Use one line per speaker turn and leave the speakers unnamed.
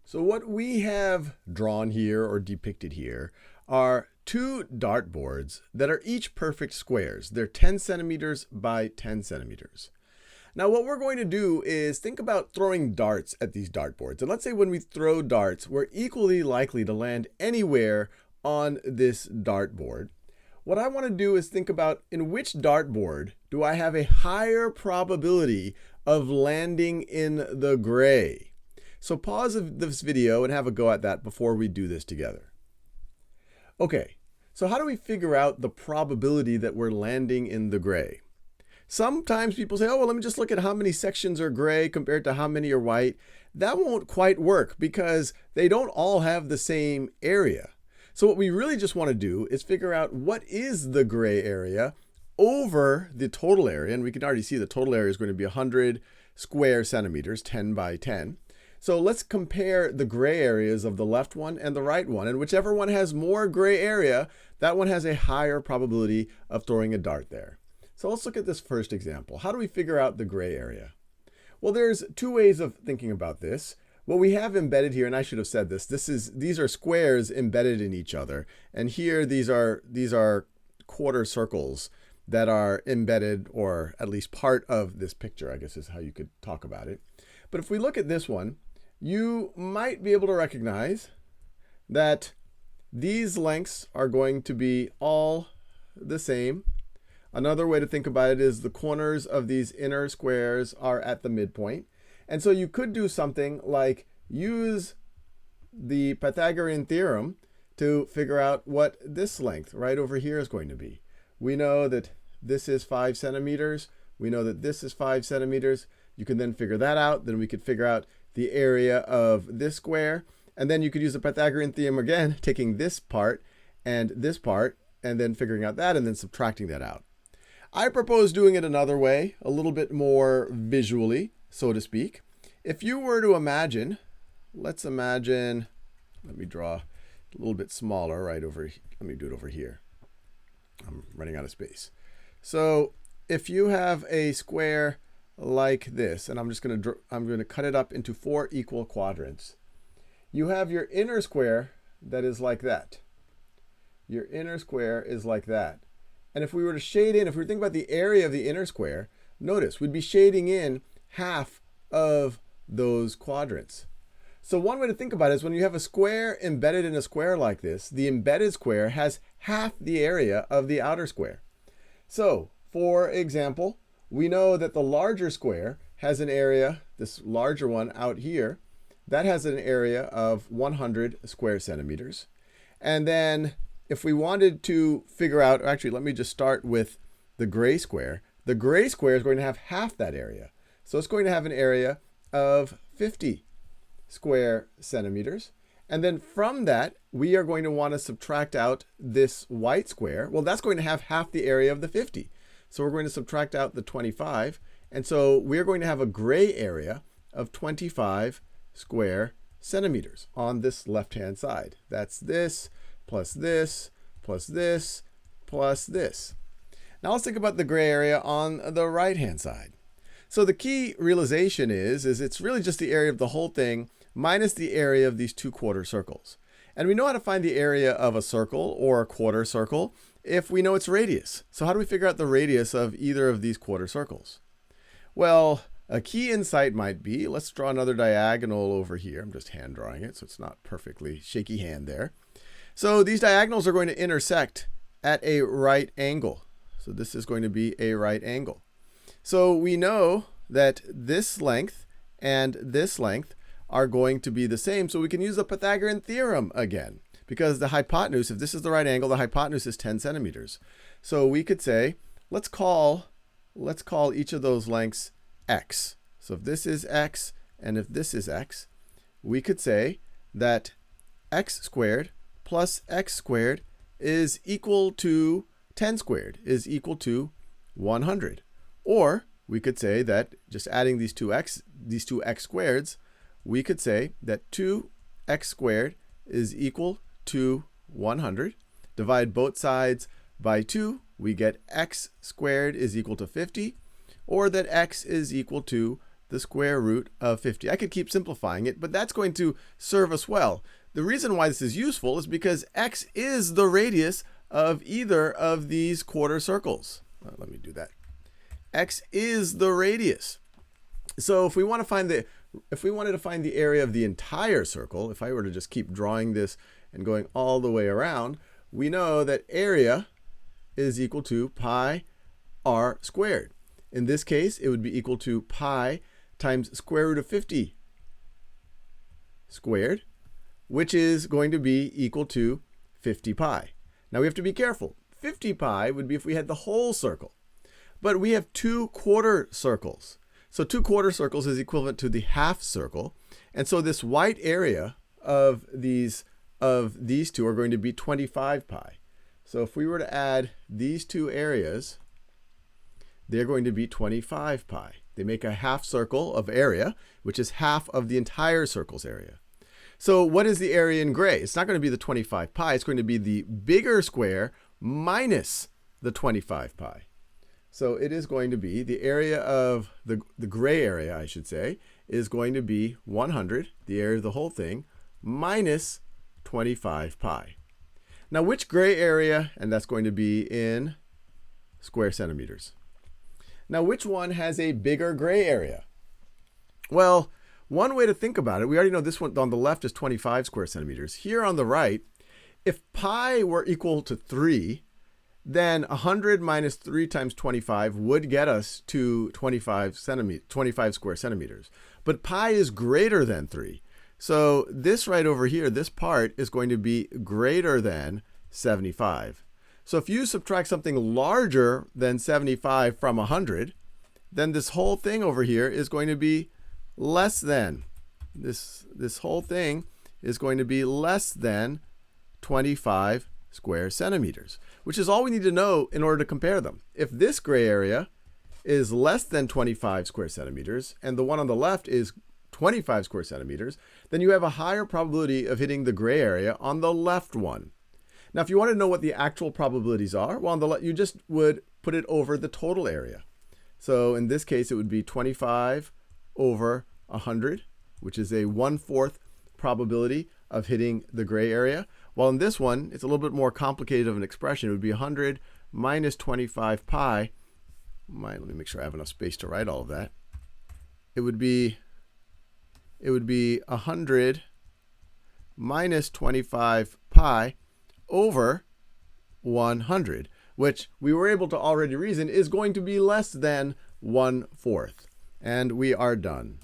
So what we have drawn here or depicted here are two dartboards that are each perfect squares. They're 10 centimeters by 10 centimeters. Now what we're going to do is think about throwing darts at these dartboards. And let's say when we throw darts, we're equally likely to land anywhere on this dartboard. What I want to do is think about in which dartboard do I have a higher probability of landing in the gray. So pause this video and have a go at that before we do this together. Okay, so how do we figure out the probability that we're landing in the gray? Sometimes people say, oh, well, let me just look at how many sections are gray compared to how many are white. That won't quite work because they don't all have the same area. So what we really just want to do is figure out what is the gray area over the total area. And we can already see the total area is going to be 100 square centimeters, 10 by 10. So let's compare the gray areas of the left one and the right one. And whichever one has more gray area, that one has a higher probability of throwing a dart there. So let's look at this first example. How do we figure out the gray area? Well, there's two ways of thinking about this. What we have embedded here, and I should have said this, these are squares embedded in each other. And here these are quarter circles that are embedded, or at least part of this picture, I guess is how you could talk about it. But if we look at this one, you might be able to recognize that these lengths are going to be all the same. Another way to think about it is the corners of these inner squares are at the midpoint. And so you could do something like use the Pythagorean theorem to figure out what this length right over here is going to be. We know that this is 5 centimeters. We know that this is 5 centimeters. You can then figure that out. Then we could figure out the area of this square. And then you could use the Pythagorean theorem again, taking this part, and then figuring out that, and then subtracting that out. I propose doing it another way, a little bit more visually, so to speak. If you were to imagine, let's imagine, let me draw a little bit smaller right over here. Let me do it over here. I'm running out of space. So if you have a square like this, and I'm going to cut it up into 4 equal quadrants. You have your inner square that is like that. Your inner square is like that. And if we were to shade in, if we were thinking about the area of the inner square, notice we'd be shading in half of those quadrants. So one way to think about it is when you have a square embedded in a square like this, the embedded square has half the area of the outer square. So for example, we know that the larger square has an area, this larger one out here, that has an area of 100 square centimeters. And then if we wanted to figure out, actually, let me just start with the gray square. The gray square is going to have half that area. So it's going to have an area of 50 square centimeters. And then from that, we are going to want to subtract out this white square. Well, that's going to have half the area of the 50. So we're going to subtract out the 25. And so we're going to have a gray area of 25 square centimeters on this left-hand side. That's this, plus this, plus this, plus this. Now let's think about the gray area on the right-hand side. So the key realization is it's really just the area of the whole thing minus the area of these 2 quarter circles. And we know how to find the area of a circle or a quarter circle if we know its radius. So how do we figure out the radius of either of these quarter circles? Well, a key insight might be, let's draw another diagonal over here. I'm just hand drawing it, so it's not perfectly shaky hand there. So these diagonals are going to intersect at a right angle. So this is going to be a right angle. So we know that this length and this length are going to be the same. So we can use the Pythagorean theorem again, because the hypotenuse, if this is the right angle, the hypotenuse is 10 centimeters. So we could say, let's call each of those lengths x. So if this is x and if this is x, we could say that x squared plus x squared is equal to 10 squared, is equal to 100. Or we could say that just adding these two x squareds, we could say that 2x squared is equal to 100. Divide both sides by 2, we get x squared is equal to 50, or that x is equal to the square root of 50. I could keep simplifying it, but that's going to serve us well. The reason why this is useful is because x is the radius of either of these quarter circles. Let me do that. X is the radius. So if we wanted to find the area of the entire circle, if I were to just keep drawing this and going all the way around, we know that area is equal to pi r squared. In this case, it would be equal to pi times square root of 50 squared, which is going to be equal to 50 pi. Now we have to be careful. 50 pi would be if we had the whole circle. But we have 2 quarter circles. So 2 quarter circles is equivalent to the half circle. And so this white area of these two are going to be 25 pi. So if we were to add these 2 areas, they're going to be 25 pi. They make a half circle of area, which is half of the entire circle's area. So what is the area in gray? It's not going to be the 25 pi. It's going to be the bigger square minus the 25 pi. So it is going to be the area of the gray area, I should say, is going to be 100, the area of the whole thing, minus 25 pi. Now which gray area, and that's going to be in square centimeters. Now which one has a bigger gray area? Well, one way to think about it, we already know this one on the left is 25 square centimeters. Here on the right, if pi were equal to 3, then 100 minus 3 times 25 would get us to 25 square centimeters. But pi is greater than 3. So this right over here, this part is going to be greater than 75. So if you subtract something larger than 75 from 100, then this whole thing over here is going to be less than. This whole thing is going to be less than 25 square centimeters, which is all we need to know in order to compare them. If this gray area is less than 25 square centimeters and the one on the left is 25 square centimeters, then you have a higher probability of hitting the gray area on the left one. Now, if you want to know what the actual probabilities are, well, on the left, you just would put it over the total area. So in this case, it would be 25 over 100, which is a 1/4 probability of hitting the gray area. While in this one, it's a little bit more complicated of an expression. It would be 100 minus 25 pi. Let me make sure I have enough space to write all of that. It would be 100 minus 25 pi over 100, which we were able to already reason is going to be less than 1/4. And we are done.